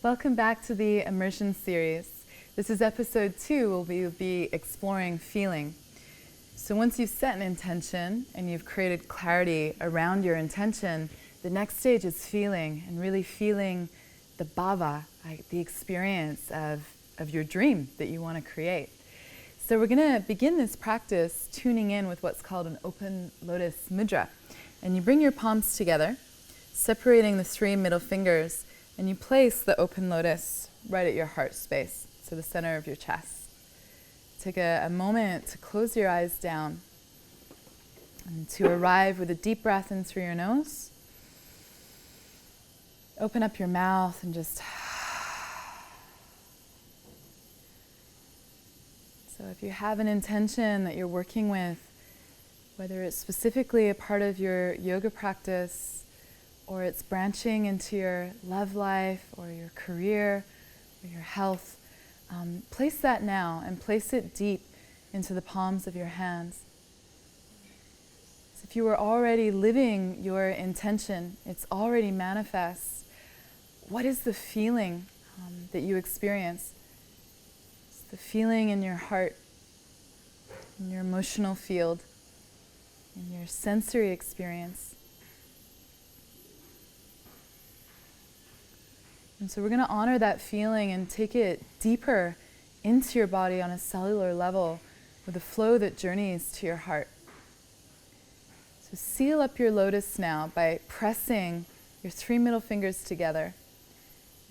Welcome back to the Immersion series. This is episode 2, where we will be exploring feeling. So once you've set an intention and you've created clarity around your intention, the next stage is feeling, and really feeling the bhava, the experience of your dream that you want to create. So we're going to begin this practice tuning in with what's called an Open Lotus Mudra. And you bring your palms together, separating the 3 middle fingers, and you place the open lotus right at your heart space, so the center of your chest. Take a moment to close your eyes down and to arrive with a deep breath in through your nose. Open up your mouth and just... So if you have an intention that you're working with, whether it's specifically a part of your yoga practice, or it's branching into your love life, or your career, or your health, place that now and place it deep into the palms of your hands. So if you were already living your intention, it's already manifest. What is the feeling that you experience? It's the feeling in your heart, in your emotional field, in your sensory experience. And so we're going to honor that feeling and take it deeper into your body on a cellular level with a flow that journeys to your heart. So seal up your lotus now by pressing your 3 middle fingers together.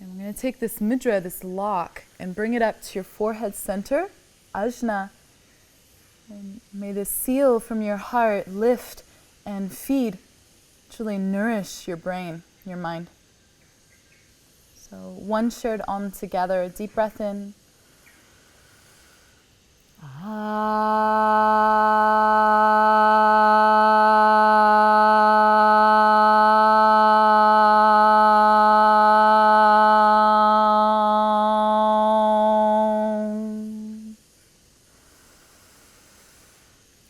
And we're going to take this mudra, this lock, and bring it up to your forehead center, ajna. And may this seal from your heart lift and feed, truly nourish your brain, your mind. So one shared Om together, a deep breath in.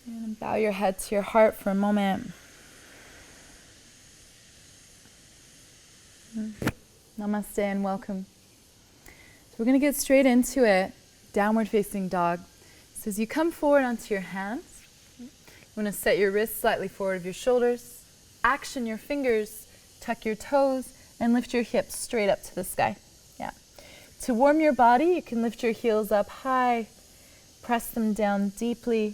And bow your head to your heart for a moment. Namaste and welcome. So we're going to get straight into it. Downward facing dog. So as you come forward onto your hands, you want to set your wrists slightly forward of your shoulders, action your fingers, tuck your toes, and lift your hips straight up to the sky. Yeah. To warm your body, you can lift your heels up high, press them down deeply,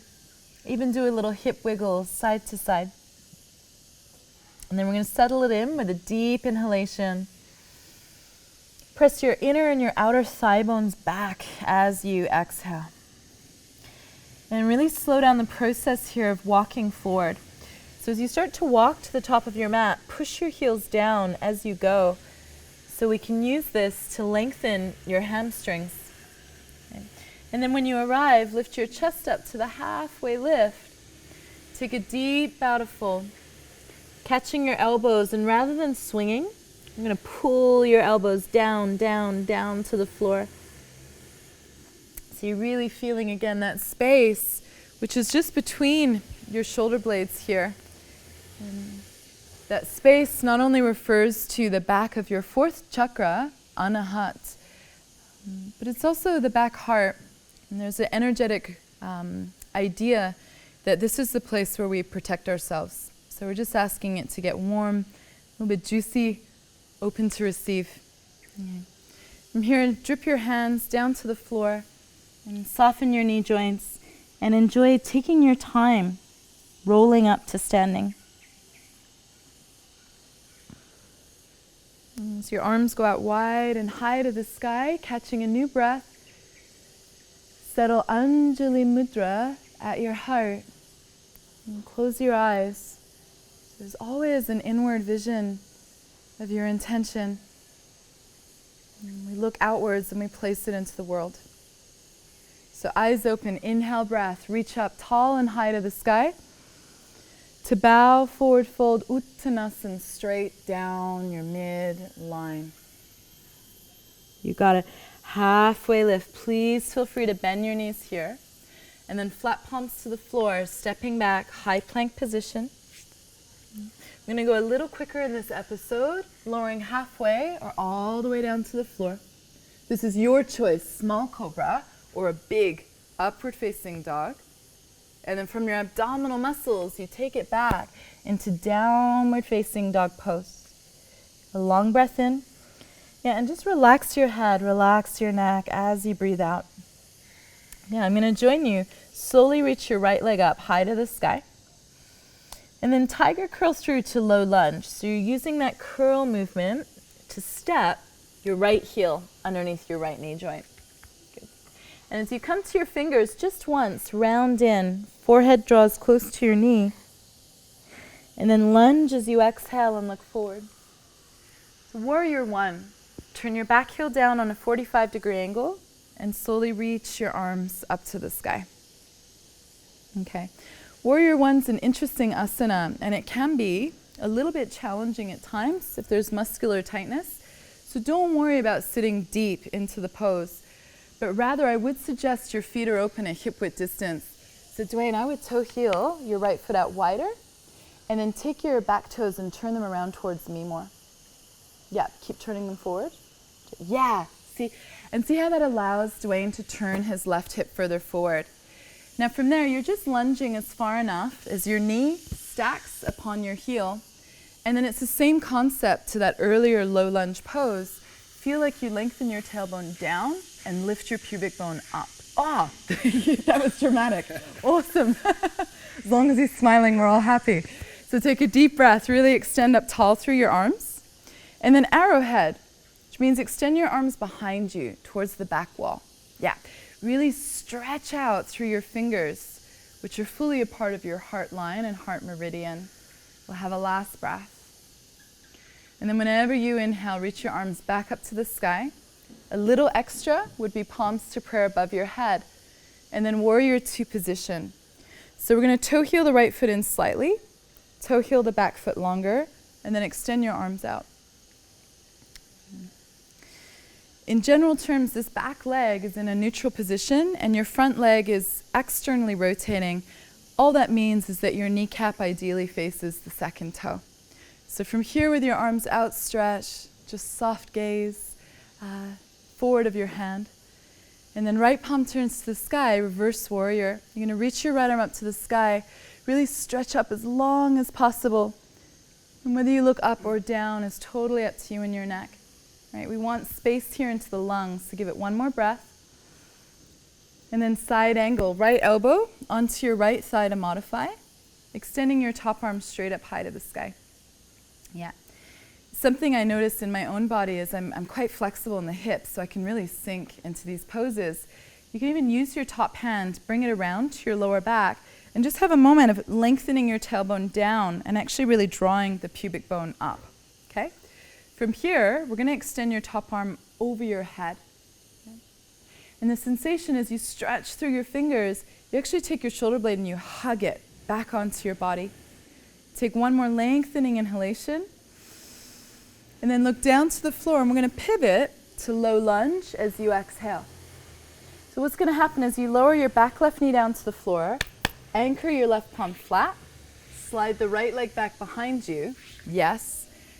even do a little hip wiggle side to side. And then we're going to settle it in with a deep inhalation. Press your inner and your outer thigh bones back as you exhale. And really slow down the process here of walking forward. So as you start to walk to the top of your mat, push your heels down as you go. So we can use this to lengthen your hamstrings. Okay. And then when you arrive, lift your chest up to the halfway lift. Take a deep bow to fold, catching your elbows, and rather than swinging, I'm going to pull your elbows down, down, down to the floor. So you're really feeling again that space, which is just between your shoulder blades here. And that space not only refers to the back of your 4th chakra, Anahat, but it's also the back heart. And there's an energetic idea that this is the place where we protect ourselves. So we're just asking it to get warm, a little bit juicy, open to receive. Okay. From here, drip your hands down to the floor and soften your knee joints and enjoy taking your time rolling up to standing. As your arms go out wide and high to the sky, catching a new breath, settle Anjali Mudra at your heart and close your eyes. There's always an inward vision of your intention. And we look outwards and we place it into the world. So eyes open, inhale breath, reach up tall and high to the sky. To bow, forward fold, Uttanasana, straight down your midline. You got it. Halfway lift. Please feel free to bend your knees here. And then flat palms to the floor, stepping back, high plank position. I'm going to go a little quicker in this episode, lowering halfway or all the way down to the floor. This is your choice, small cobra or a big upward facing dog. And then from your abdominal muscles, you take it back into downward facing dog pose. A long breath in. Yeah, and just relax your head, relax your neck as you breathe out. Yeah, I'm going to join you. Slowly reach your right leg up high to the sky. And then tiger curl through to low lunge. So you're using that curl movement to step your right heel underneath your right knee joint. Good. And as you come to your fingers, just once, round in. Forehead draws close to your knee. And then lunge as you exhale and look forward. So warrior one. Turn your back heel down on a 45-degree angle and slowly reach your arms up to the sky. Okay. Warrior one's an interesting asana, and it can be a little bit challenging at times if there's muscular tightness. So don't worry about sitting deep into the pose, but rather I would suggest your feet are open at hip width distance. So Dwayne, I would toe heel your right foot out wider, and then take your back toes and turn them around towards me more. Yeah, keep turning them forward. Yeah, see how that allows Dwayne to turn his left hip further forward. Now from there, you're just lunging as far enough as your knee stacks upon your heel. And then it's the same concept to that earlier low lunge pose. Feel like you lengthen your tailbone down and lift your pubic bone up. Ah, that was dramatic. Awesome. As long as he's smiling, we're all happy. So take a deep breath, really extend up tall through your arms. And then arrowhead, which means extend your arms behind you towards the back wall. Yeah, really stretch out through your fingers, which are fully a part of your heart line and heart meridian. We'll have a last breath. And then whenever you inhale, reach your arms back up to the sky. A little extra would be palms to prayer above your head. And then warrior two position. So we're going to toe heel the right foot in slightly, toe heel the back foot longer, and then extend your arms out. In general terms, this back leg is in a neutral position and your front leg is externally rotating. All that means is that your kneecap ideally faces the second toe. So from here with your arms outstretched, just soft gaze, forward of your hand. And then right palm turns to the sky, reverse warrior. You're going to reach your right arm up to the sky, really stretch up as long as possible. And whether you look up or down is totally up to you and your neck. Right, we want space here into the lungs, so give it one more breath. And then side angle, right elbow onto your right thigh to modify, extending your top arm straight up high to the sky. Yeah. Something I noticed in my own body is I'm quite flexible in the hips, so I can really sink into these poses. You can even use your top hand, bring it around to your lower back, and just have a moment of lengthening your tailbone down and actually really drawing the pubic bone up. Okay? From here, we're going to extend your top arm over your head. Okay? And the sensation as you stretch through your fingers, you actually take your shoulder blade and you hug it back onto your body. Take one more lengthening inhalation. And then look down to the floor, and we're going to pivot to low lunge as you exhale. So what's going to happen is you lower your back left knee down to the floor, anchor your left palm flat, slide the right leg back behind you. Yes.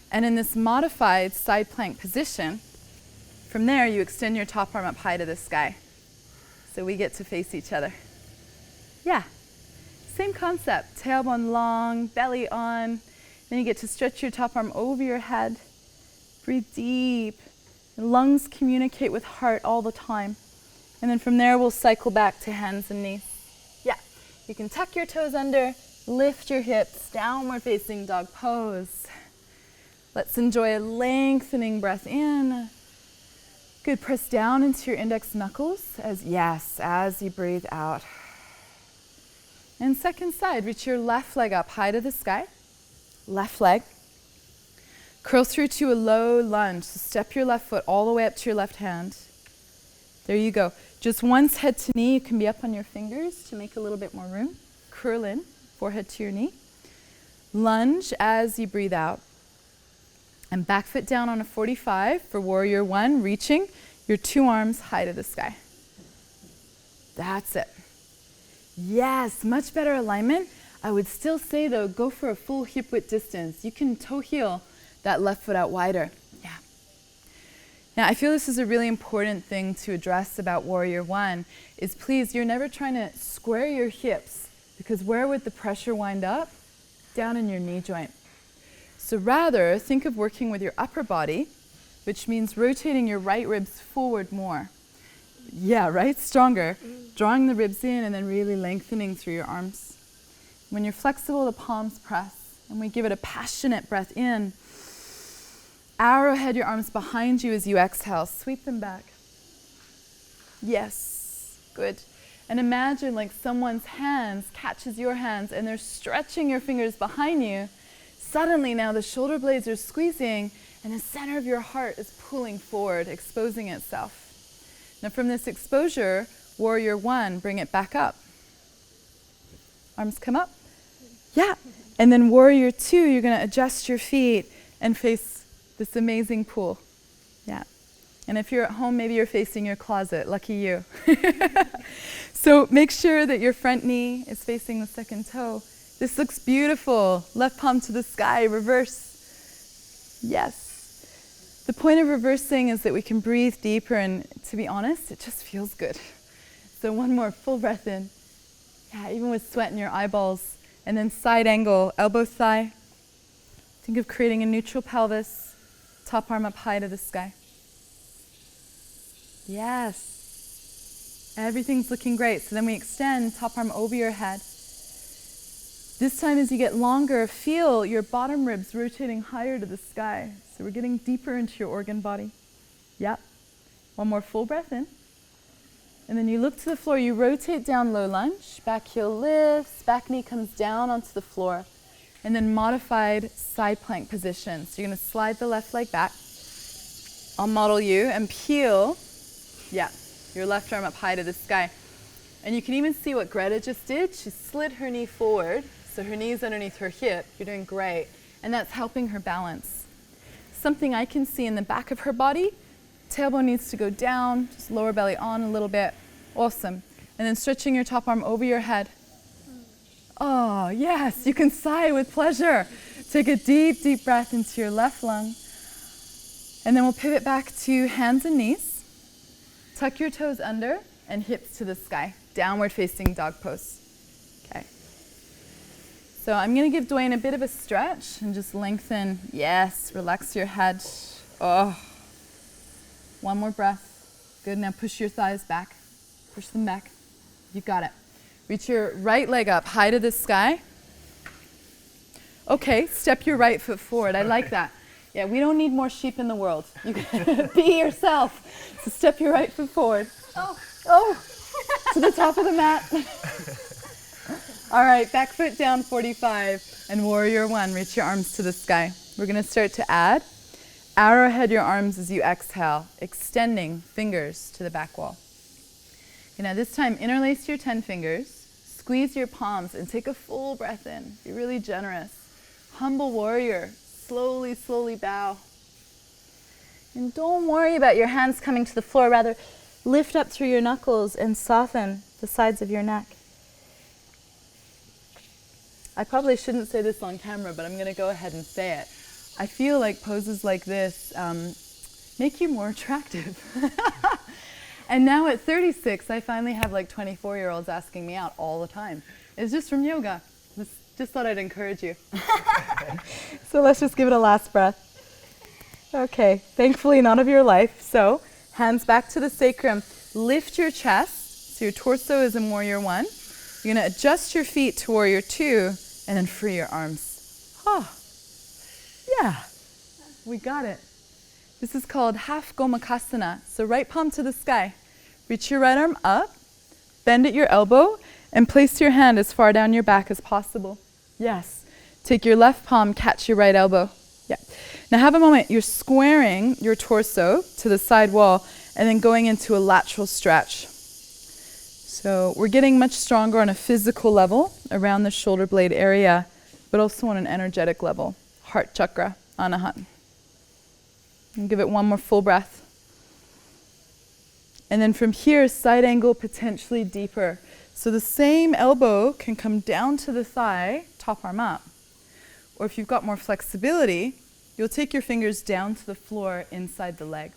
And in this modified side plank position, from there you extend your top arm up high to the sky. So we get to face each other. Yeah, same concept, tailbone long, belly on. Then you get to stretch your top arm over your head. Breathe deep. Lungs communicate with heart all the time. And then from there we'll cycle back to hands and knees. Yeah, you can tuck your toes under, lift your hips, downward facing dog pose. Let's enjoy a lengthening breath in. Good, press down into your index knuckles as you breathe out. And second side, reach your left leg up high to the sky. Left leg. Curl through to a low lunge. So step your left foot all the way up to your left hand. There you go. Just once head to knee, you can be up on your fingers to make a little bit more room. Curl in, forehead to your knee. Lunge as you breathe out. And back foot down on a 45 for warrior one, reaching your two arms high to the sky. That's it. Yes, much better alignment. I would still say though, go for a full hip width distance. You can toe heel that left foot out wider. Yeah. Now I feel this is a really important thing to address about Warrior One, is please, you're never trying to square your hips, because where would the pressure wind up? Down in your knee joint. So rather, think of working with your upper body, which means rotating your right ribs forward more. Yeah, right? Stronger. Drawing the ribs in and then really lengthening through your arms. When you're flexible, the palms press, and we give it a passionate breath in. Arrowhead your arms behind you as you exhale. Sweep them back. Yes, good. And imagine like someone's hands catches your hands and they're stretching your fingers behind you. Suddenly now the shoulder blades are squeezing and the center of your heart is pulling forward, exposing itself. Now from this exposure, Warrior One, bring it back up. Arms come up. Yeah. And then Warrior Two, you're going to adjust your feet and face this amazing pool. Yeah. And if you're at home, maybe you're facing your closet. Lucky you. So make sure that your front knee is facing the second toe. This looks beautiful. Left palm to the sky, reverse. Yes. The point of reversing is that we can breathe deeper, and to be honest, it just feels good. So one more full breath in. Yeah, even with sweat in your eyeballs. And then side angle, elbow thigh. Think of creating a neutral pelvis, top arm up high to the sky. Yes. Everything's looking great. So then we extend, top arm over your head. This time as you get longer, feel your bottom ribs rotating higher to the sky. So we're getting deeper into your organ body. Yep. One more full breath in. And then you look to the floor, you rotate down low lunge, back heel lifts, back knee comes down onto the floor, and then modified side plank position. So you're going to slide the left leg back. I'll model you and peel, yeah, your left arm up high to the sky. And you can even see what Greta just did. She slid her knee forward, so her knee's underneath her hip. You're doing great. And that's helping her balance. Something I can see in the back of her body, tailbone needs to go down, just lower belly on a little bit. Awesome. And then stretching your top arm over your head. Oh, yes, you can sigh with pleasure. Take a deep, deep breath into your left lung. And then we'll pivot back to hands and knees. Tuck your toes under and hips to the sky. Downward facing dog pose. Okay. So I'm going to give Dwayne a bit of a stretch and just lengthen. Yes, relax your head. Oh. One more breath. Good. Now push your thighs back. Push them back. You got it. Reach your right leg up high to the sky. Okay, step your right foot forward. I like that. Yeah, we don't need more sheep in the world. You can be yourself. So step your right foot forward. Oh, to the top of the mat. All right, back foot down 45 and Warrior One. Reach your arms to the sky. We're going to start to add. Arrowhead your arms as you exhale, extending fingers to the back wall. Okay, now this time, interlace your 10 fingers, squeeze your palms, and take a full breath in. Be really generous. Humble warrior. Slowly, slowly bow. And don't worry about your hands coming to the floor. Rather, lift up through your knuckles and soften the sides of your neck. I probably shouldn't say this on camera, but I'm going to go ahead and say it. I feel like poses like this make you more attractive. And now at 36, I finally have like 24-year-olds asking me out all the time. It's just from yoga. Just thought I'd encourage you. So let's just give it a last breath. Okay, thankfully none of your life. So hands back to the sacrum. Lift your chest, so your torso is in Warrior One. You're going to adjust your feet to Warrior Two, and then free your arms. Oh, yeah, we got it. This is called half gomakasana. So right palm to the sky. Reach your right arm up, bend at your elbow, and place your hand as far down your back as possible. Yes. Take your left palm, catch your right elbow. Yeah. Now have a moment. You're squaring your torso to the side wall and then going into a lateral stretch. So we're getting much stronger on a physical level around the shoulder blade area, but also on an energetic level. Heart chakra, anahat. And give it one more full breath. And then from here, side angle potentially deeper. So the same elbow can come down to the thigh, top arm up. Or if you've got more flexibility, you'll take your fingers down to the floor inside the leg.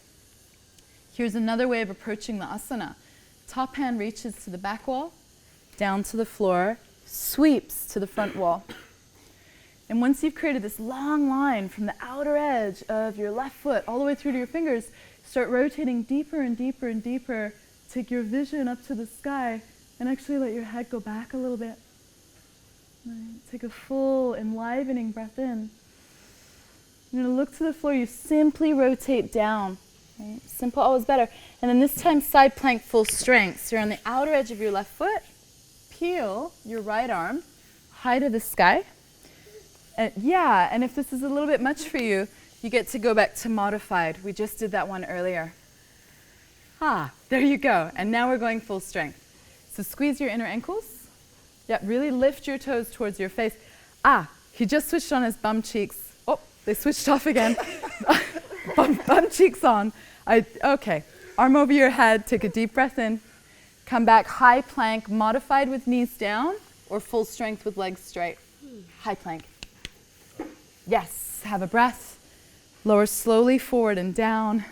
Here's another way of approaching the asana. Top hand reaches to the back wall, down to the floor, sweeps to the front wall. And once you've created this long line from the outer edge of your left foot all the way through to your fingers, start rotating deeper and deeper and deeper. Take your vision up to the sky and actually let your head go back a little bit. Right. Take a full, enlivening breath in. You're going to look to the floor. You simply rotate down. Right? Simple, always better. And then this time, side plank, full strength. So you're on the outer edge of your left foot. Peel your right arm high to the sky. And if this is a little bit much for you, you get to go back to modified. We just did that one earlier. There you go. And now we're going full strength. So squeeze your inner ankles. Yeah, really lift your toes towards your face. He just switched on his bum cheeks. Oh, they switched off again. bum cheeks on. Okay. Arm over your head. Take a deep breath in. Come back, high plank, modified with knees down, or full strength with legs straight. High plank. Yes, have a breath. Lower slowly forward and down.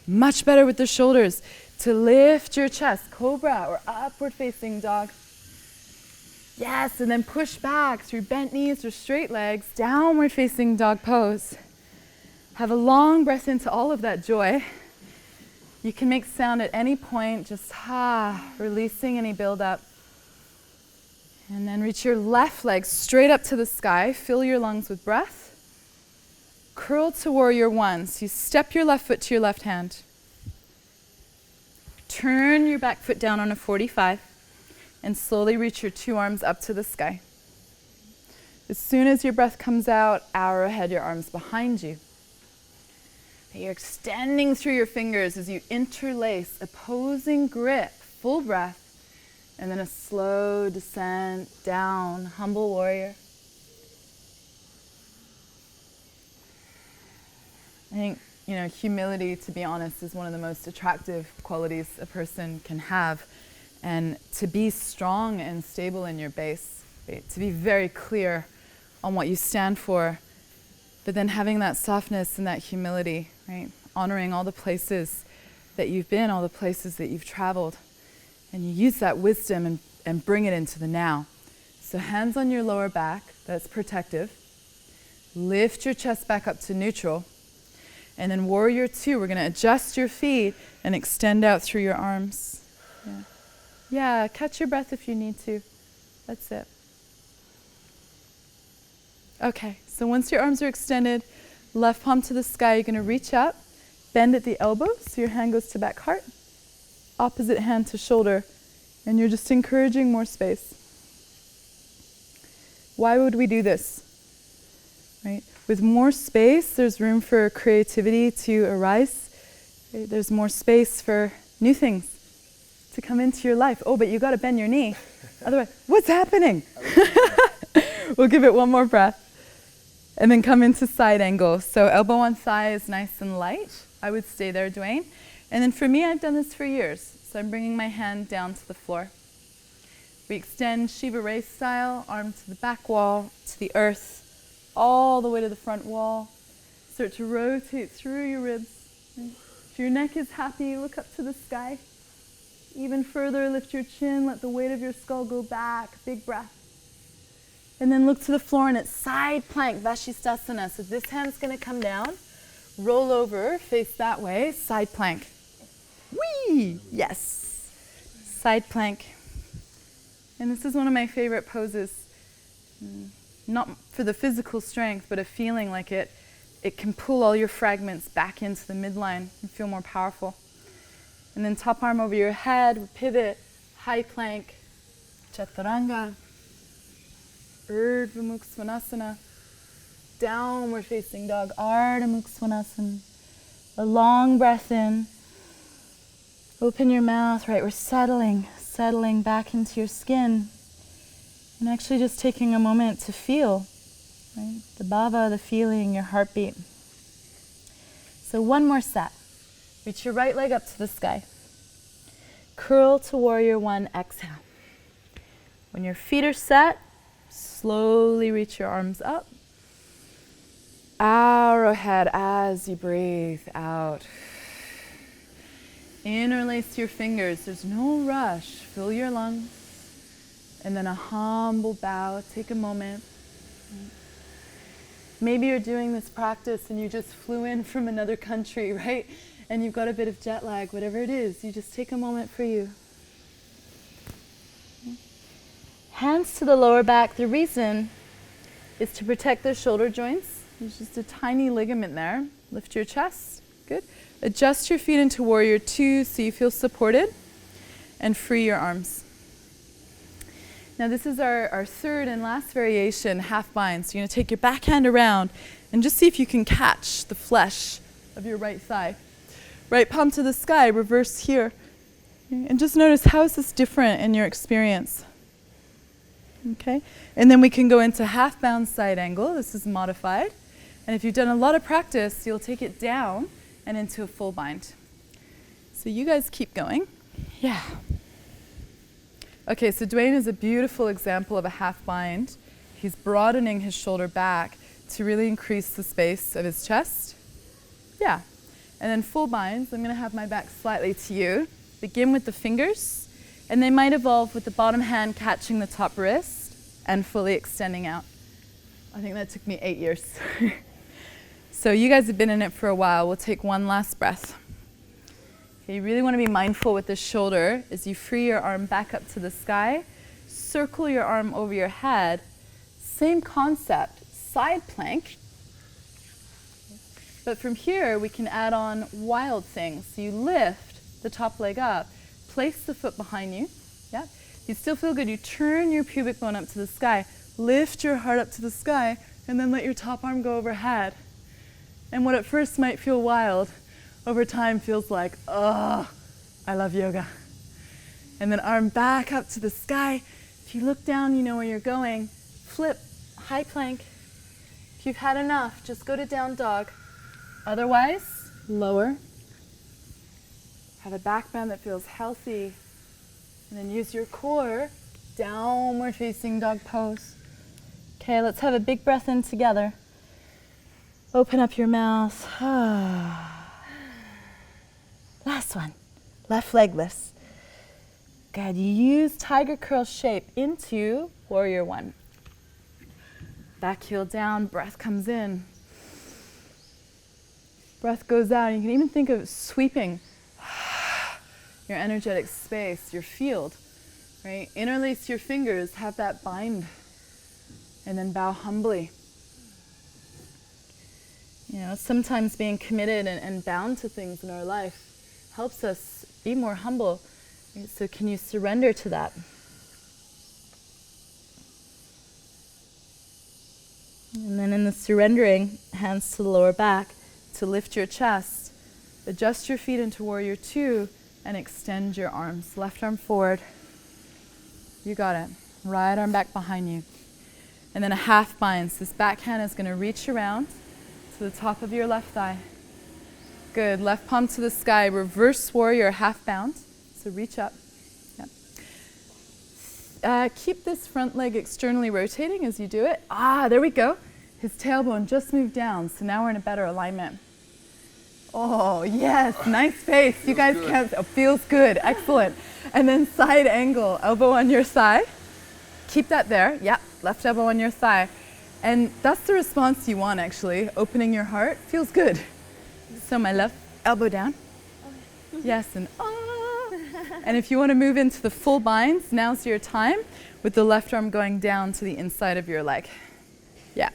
Much better with the shoulders. To lift your chest, cobra or upward facing dog. Yes, and then push back through bent knees or straight legs, downward facing dog pose. Have a long breath into all of that joy. You can make sound at any point, just releasing any buildup. And then reach your left leg straight up to the sky. Fill your lungs with breath. Curl to warrior one. So you step your left foot to your left hand. Turn your back foot down on a 45 and slowly reach your two arms up to the sky. As soon as your breath comes out, arrowhead your arms behind you. You're extending through your fingers as you interlace, opposing grip, full breath, and then a slow descent down, humble warrior. I think, humility, to be honest, is one of the most attractive qualities a person can have. And to be strong and stable in your base, right? To be very clear on what you stand for, but then having that softness and that humility, right? Honoring all the places that you've been, all the places that you've traveled. And you use that wisdom and bring it into the now. So hands on your lower back, that's protective. Lift your chest back up to neutral. And then warrior two, we're going to adjust your feet and extend out through your arms. Yeah, catch your breath if you need to. That's it. Okay, so once your arms are extended, left palm to the sky, you're going to reach up, bend at the elbow, so your hand goes to back heart. Opposite hand to shoulder, and you're just encouraging more space. Why would we do this? Right? With more space, there's room for creativity to arise. Right? There's more space for new things to come into your life. Oh, but you got to bend your knee. Otherwise, what's happening? We'll give it one more breath. And then come into side angle. So elbow on thigh is nice and light. I would stay there, Dwayne. And then for me, I've done this for years. So I'm bringing my hand down to the floor. We extend Shiva Ray style, arm to the back wall, to the earth, all the way to the front wall. Start to rotate through your ribs. If your neck is happy, look up to the sky. Even further, lift your chin, let the weight of your skull go back. Big breath. And then look to the floor, and it's side plank, Vashisthasana. So this hand's going to come down, roll over, face that way, side plank. Whee! Yes. Side plank. And this is one of my favorite poses. Not for the physical strength, but a feeling like it can pull all your fragments back into the midline and feel more powerful. And then top arm over your head, pivot, high plank, Chaturanga. Urdhva Mukha Svanasana, downward facing dog, Ardha Mukha Svanasana. A long breath in. Open your mouth, right? We're settling back into your skin. And actually just taking a moment to feel, right? The bhava, the feeling, your heartbeat. So one more set. Reach your right leg up to the sky. Curl to warrior one, exhale. When your feet are set, slowly reach your arms up. Arrowhead as you breathe out. Interlace your fingers. There's no rush. Fill your lungs. And then a humble bow. Take a moment. Maybe you're doing this practice and you just flew in from another country, right? And you've got a bit of jet lag, whatever it is. You just take a moment for you. Hands to the lower back. The reason is to protect the shoulder joints. There's just a tiny ligament there. Lift your chest. Good. Adjust your feet into warrior two so you feel supported. And free your arms. Now this is our third and last variation, half bind. So you're going to take your back hand around and just see if you can catch the flesh of your right thigh. Right palm to the sky, reverse here. And just notice, how is this different in your experience? Okay, and then we can go into half bound side angle. This is modified. And if you've done a lot of practice, you'll take it down and into a full bind. So you guys keep going. Yeah. Okay, so Dwayne is a beautiful example of a half bind. He's broadening his shoulder back to really increase the space of his chest. Yeah. And then full binds, I'm going to have my back slightly to you. Begin with the fingers, and they might evolve with the bottom hand catching the top wrist and fully extending out. I think that took me 8 years. So you guys have been in it for a while. We'll take one last breath. Okay, you really want to be mindful with this shoulder as you free your arm back up to the sky. Circle your arm over your head. Same concept, side plank. But from here, we can add on wild things. So you lift the top leg up, place the foot behind you. Yeah. You still feel good. You turn your pubic bone up to the sky, lift your heart up to the sky, and then let your top arm go overhead. And what at first might feel wild, over time feels like, oh, I love yoga. And then arm back up to the sky. If you look down, you know where you're going. Flip, high plank. If you've had enough, just go to down dog. Otherwise, lower. Have a back bend that feels healthy. And then use your core, downward facing dog pose. Okay, let's have a big breath in together. Open up your mouth. Last one. Left leg lifts. Good. You use tiger curl shape into warrior one. Back heel down, breath comes in. Breath goes out. You can even think of sweeping your energetic space, your field, right? Interlace your fingers, have that bind, and then bow humbly. You know, sometimes being committed and bound to things in our life helps us be more humble. Right? So can you surrender to that? And then in the surrendering, hands to the lower back to lift your chest. Adjust your feet into warrior two and extend your arms. Left arm forward. You got it. Right arm back behind you. And then a half bind. So this back hand is going to reach around to the top of your left thigh. Good. Left palm to the sky. Reverse warrior, half bound. So reach up. Yep. Keep this front leg externally rotating as you do it. There we go. His tailbone just moved down, so now we're in a better alignment. Oh, yes. Nice face. You guys can't. Oh, feels good. Excellent. And then side angle. Elbow on your thigh. Keep that there. Yep. Left elbow on your thigh. And that's the response you want, actually. Opening your heart feels good. So my left elbow down. Okay. Yes, and And if you want to move into the full binds, now's your time with the left arm going down to the inside of your leg. Yeah.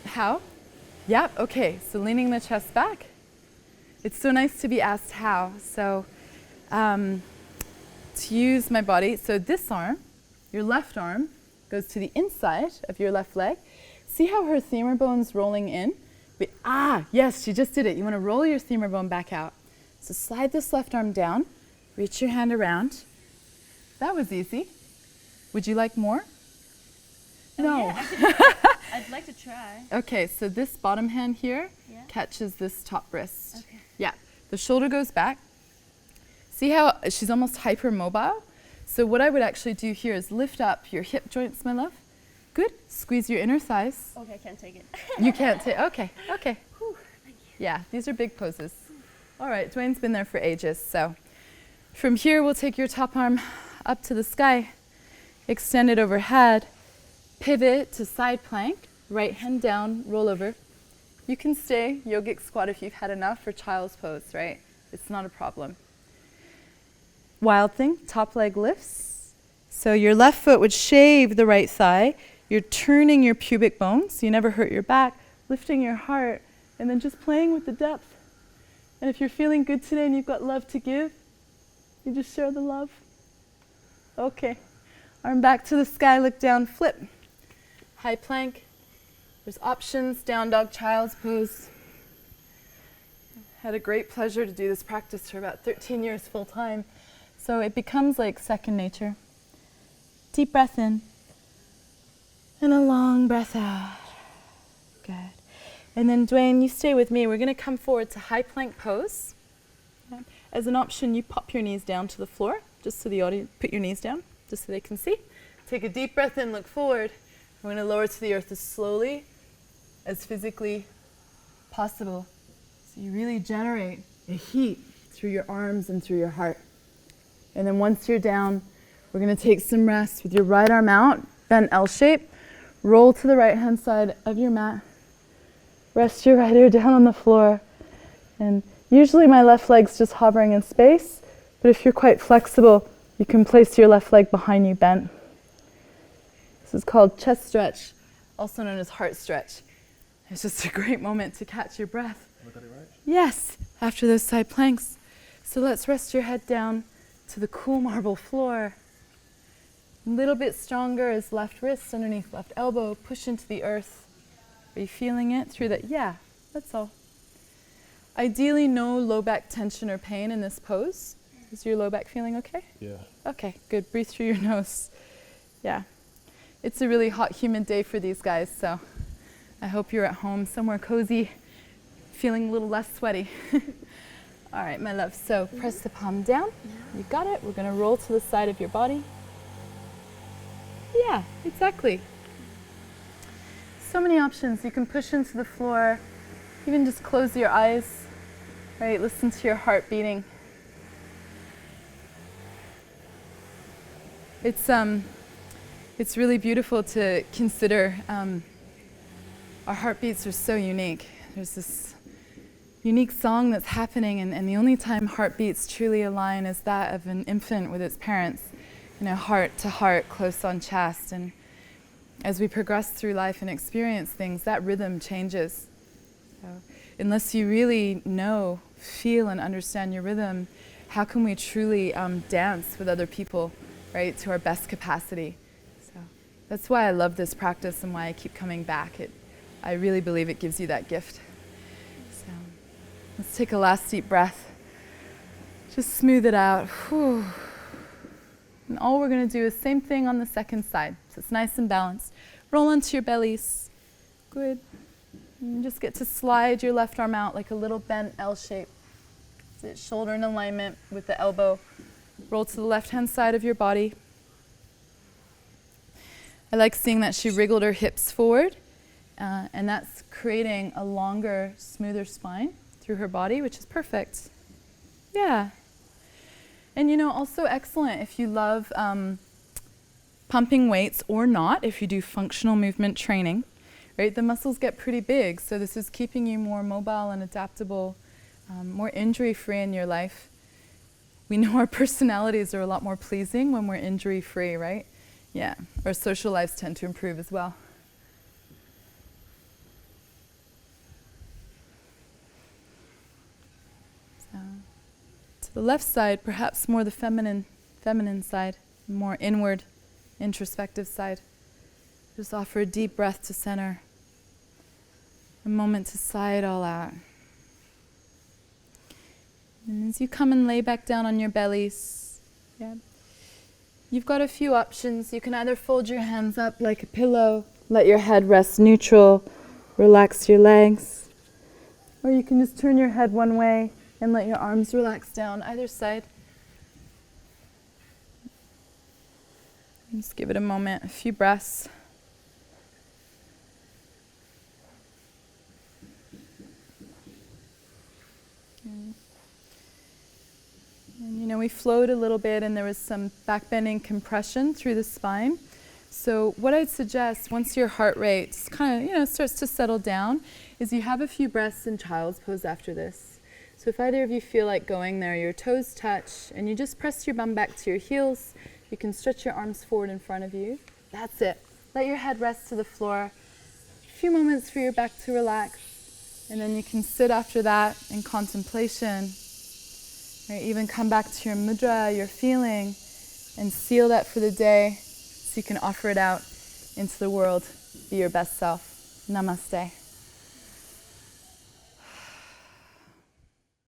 How? Yeah, okay. So leaning the chest back. It's so nice to be asked how. So to use my body, so this arm, your left arm, goes to the inside of your left leg. See how her femur bone's rolling in? Yes, she just did it. You want to roll your femur bone back out. So slide this left arm down, reach your hand around. That was easy. Would you like more? No. Yeah, I'd like to try. Okay, so this bottom hand here catches this top wrist. Okay. Yeah, the shoulder goes back. See how she's almost hypermobile? So what I would actually do here is lift up your hip joints, my love. Good. Squeeze your inner thighs. Okay, I can't take it. You can't take, okay. Whew, thank you. Yeah, these are big poses. All right, Dwayne's been there for ages. So from here, we'll take your top arm up to the sky, extend it overhead, pivot to side plank, right hand down, roll over. You can stay yogic squat if you've had enough, or child's pose, right? It's not a problem. Wild thing, top leg lifts. So your left foot would shave the right thigh. You're turning your pubic bone, so you never hurt your back, lifting your heart, and then just playing with the depth. And if you're feeling good today and you've got love to give, you just share the love. Okay. Arm back to the sky, look down, flip. High plank. There's options, down dog, child's pose. Had a great pleasure to do this practice for about 13 years full time. So it becomes like second nature. Deep breath in. And a long breath out. Good. And then Dwayne, you stay with me. We're going to come forward to high plank pose. Okay. As an option, you pop your knees down to the floor, just so the audience, put your knees down, just so they can see. Take a deep breath in, look forward. We're going to lower to the earth as slowly as physically possible. So you really generate a heat through your arms and through your heart. And then once you're down, we're going to take some rest with your right arm out, bent L shape. Roll to the right hand side of your mat. Rest your right ear down on the floor. And usually my left leg's just hovering in space, but if you're quite flexible, you can place your left leg behind you bent. This is called chest stretch, also known as heart stretch. It's just a great moment to catch your breath. Look at it right? Yes, after those side planks. So let's rest your head down to the cool marble floor. A little bit stronger is left wrist underneath left elbow. Push into the earth. Are you feeling it through that? Yeah, that's all. Ideally, no low back tension or pain in this pose. Is your low back feeling okay? Yeah. Okay, good. Breathe through your nose. Yeah. It's a really hot, humid day for these guys, so I hope you're at home somewhere cozy, feeling a little less sweaty. All right, my love. So press the palm down. You got it. We're going to roll to the side of your body. Yeah, exactly. So many options. You can push into the floor, even just close your eyes, right? Listen to your heart beating. It's really beautiful to consider. Our heartbeats are so unique. There's this unique song that's happening, and the only time heartbeats truly align is that of an infant with its parents, heart to heart, close on chest. And as we progress through life and experience things, that rhythm changes. So unless you really know, feel, and understand your rhythm, how can we truly dance with other people, right, to our best capacity? So that's why I love this practice and why I keep coming back. I really believe it gives you that gift. So let's take a last deep breath. Just smooth it out. Whew. And all we're going to do is same thing on the second side. So it's nice and balanced. Roll onto your bellies. Good. And just get to slide your left arm out like a little bent L shape. Sit shoulder in alignment with the elbow. Roll to the left-hand side of your body. I like seeing that she wriggled her hips forward, and that's creating a longer, smoother spine through her body, which is perfect. Yeah. And also excellent if you love pumping weights or not, if you do functional movement training, right? The muscles get pretty big, so this is keeping you more mobile and adaptable, more injury-free in your life. We know our personalities are a lot more pleasing when we're injury-free, right? Yeah, our social lives tend to improve as well. So, to the left side, perhaps more the feminine side, more inward, introspective side. Just offer a deep breath to center. A moment to sigh it all out. And as you come and lay back down on your bellies, you've got a few options. You can either fold your hands up like a pillow, let your head rest neutral, relax your legs, or you can just turn your head one way and let your arms relax down either side. Just give it a moment, a few breaths. And we flowed a little bit and there was some back bending compression through the spine. So what I'd suggest, once your heart rate kind of, starts to settle down, is you have a few breaths in child's pose after this. So if either of you feel like going there, your toes touch, and you just press your bum back to your heels. You can stretch your arms forward in front of you. That's it. Let your head rest to the floor. A few moments for your back to relax. And then you can sit after that in contemplation. Or even come back to your mudra, your feeling, and seal that for the day so you can offer it out into the world. Be your best self. Namaste.